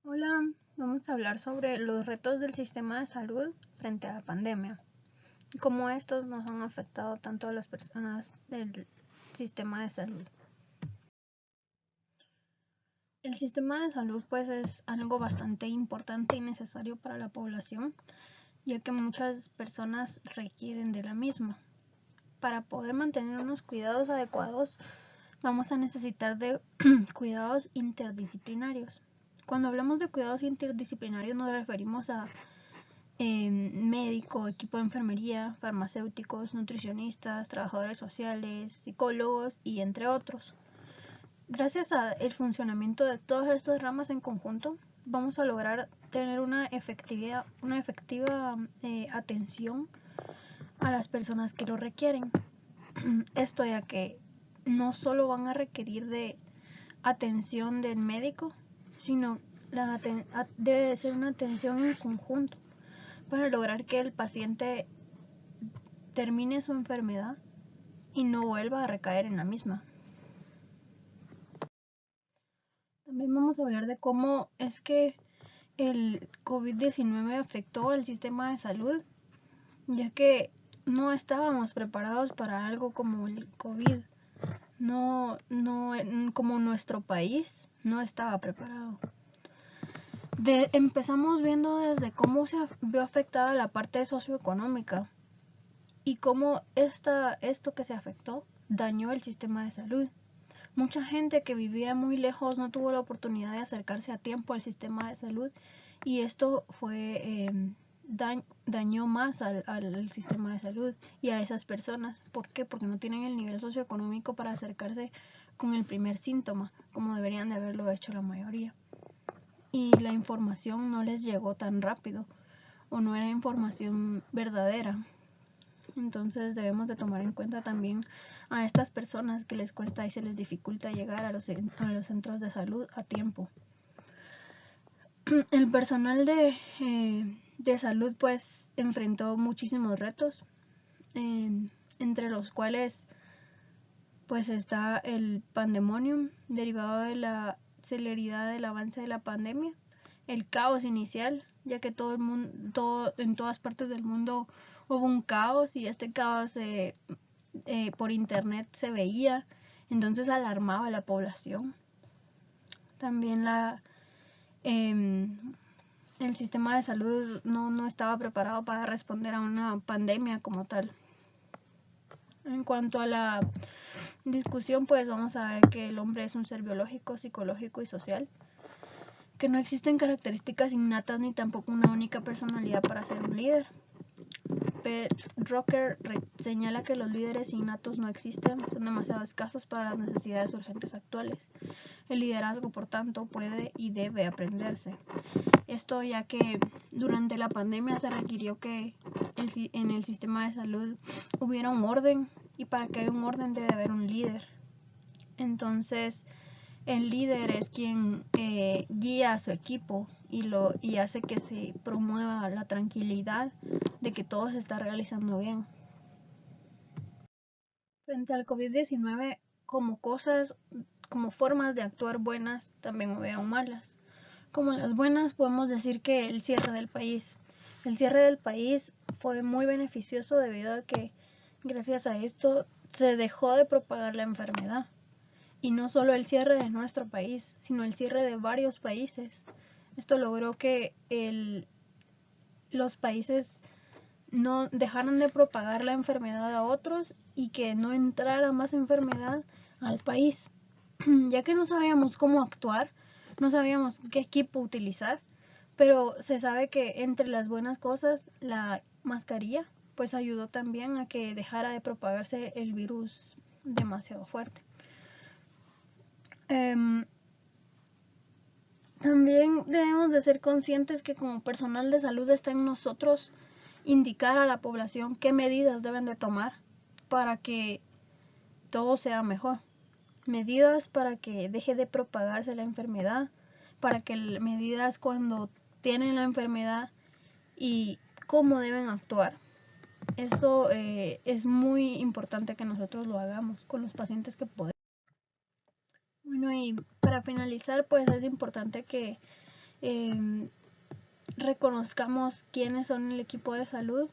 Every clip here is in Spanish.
Hola, vamos a hablar sobre los retos del sistema de salud frente a la pandemia y cómo estos nos han afectado tanto a las personas del sistema de salud. El sistema de salud pues es algo bastante importante y necesario para la población, ya que muchas personas requieren de la misma. Para poder mantener unos cuidados adecuados, vamos a necesitar de cuidados interdisciplinarios. Cuando hablamos de cuidados interdisciplinarios nos referimos a médico, equipo de enfermería, farmacéuticos, nutricionistas, trabajadores sociales, psicólogos y entre otros. Gracias al funcionamiento de todas estas ramas en conjunto, vamos a lograr tener una efectiva atención a las personas que lo requieren. Esto ya que no solo van a requerir de atención del médico, sino debe ser una atención en conjunto para lograr que el paciente termine su enfermedad y no vuelva a recaer en la misma. También vamos a hablar de cómo es que el COVID-19 afectó al sistema de salud, ya que no estábamos preparados para algo como el COVID. No, como nuestro país no estaba preparado. Empezamos viendo desde cómo se vio afectada la parte socioeconómica y cómo esto que se afectó dañó el sistema de salud. Mucha gente que vivía muy lejos no tuvo la oportunidad de acercarse a tiempo al sistema de salud y esto dañó más al sistema de salud y a esas personas. ¿Por qué? Porque no tienen el nivel socioeconómico para acercarse con el primer síntoma, como deberían de haberlo hecho la mayoría. Y la información no les llegó tan rápido o no era información verdadera. Entonces debemos de tomar en cuenta también a estas personas que les cuesta y se les dificulta llegar a los centros de salud a tiempo. El personal de salud pues enfrentó muchísimos retos, entre los cuales pues está el pandemonium derivado de la celeridad del avance de la pandemia, el caos inicial, ya que en todas partes del mundo hubo un caos y este caos por internet se veía, entonces alarmaba a la población. También el sistema de salud no estaba preparado para responder a una pandemia como tal. En cuanto a la discusión, pues vamos a ver que el hombre es un ser biológico, psicológico y social, que no existen características innatas ni tampoco una única personalidad para ser un líder. Rocker señala que los líderes innatos no existen, son demasiado escasos para las necesidades urgentes actuales. El liderazgo, por tanto, puede y debe aprenderse. Esto ya que durante la pandemia se requirió que en el sistema de salud hubiera un orden, y para que haya un orden debe haber un líder. Entonces, el líder es quien guía a su equipo y hace que se promueva la tranquilidad de que todo se está realizando bien. Frente al COVID-19, como formas de actuar buenas, también hubieron malas. Como las buenas, podemos decir que el cierre del país. El cierre del país fue muy beneficioso debido a que gracias a esto se dejó de propagar la enfermedad. Y no solo el cierre de nuestro país, sino el cierre de varios países. Esto logró que los países no dejaran de propagar la enfermedad a otros y que no entrara más enfermedad al país, ya que no sabíamos cómo actuar, no sabíamos qué equipo utilizar, pero se sabe que entre las buenas cosas la mascarilla pues ayudó también a que dejara de propagarse el virus demasiado fuerte. También debemos de ser conscientes que como personal de salud está en nosotros indicar a la población qué medidas deben de tomar para que todo sea mejor. Medidas para que deje de propagarse la enfermedad, medidas cuando tienen la enfermedad y cómo deben actuar. Eso es muy importante que nosotros lo hagamos con los pacientes que podemos. Bueno, y para finalizar, pues es importante que reconozcamos quiénes son el equipo de salud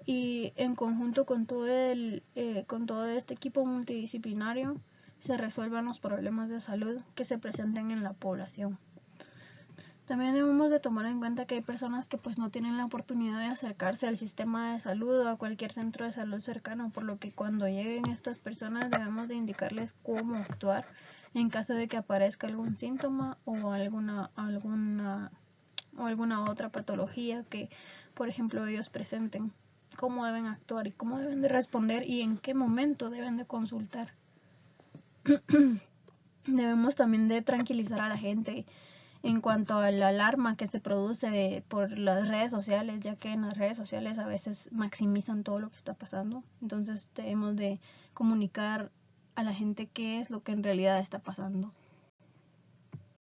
y en conjunto con todo este equipo multidisciplinario se resuelvan los problemas de salud que se presenten en la población. También debemos de tomar en cuenta que hay personas que pues no tienen la oportunidad de acercarse al sistema de salud o a cualquier centro de salud cercano, por lo que cuando lleguen estas personas debemos de indicarles cómo actuar en caso de que aparezca algún síntoma o alguna otra patología que, por ejemplo, ellos presenten, cómo deben actuar y cómo deben de responder y en qué momento deben de consultar. Debemos también de tranquilizar a la gente en cuanto a la alarma que se produce por las redes sociales, ya que en las redes sociales a veces maximizan todo lo que está pasando. Entonces debemos de comunicar a la gente qué es lo que en realidad está pasando.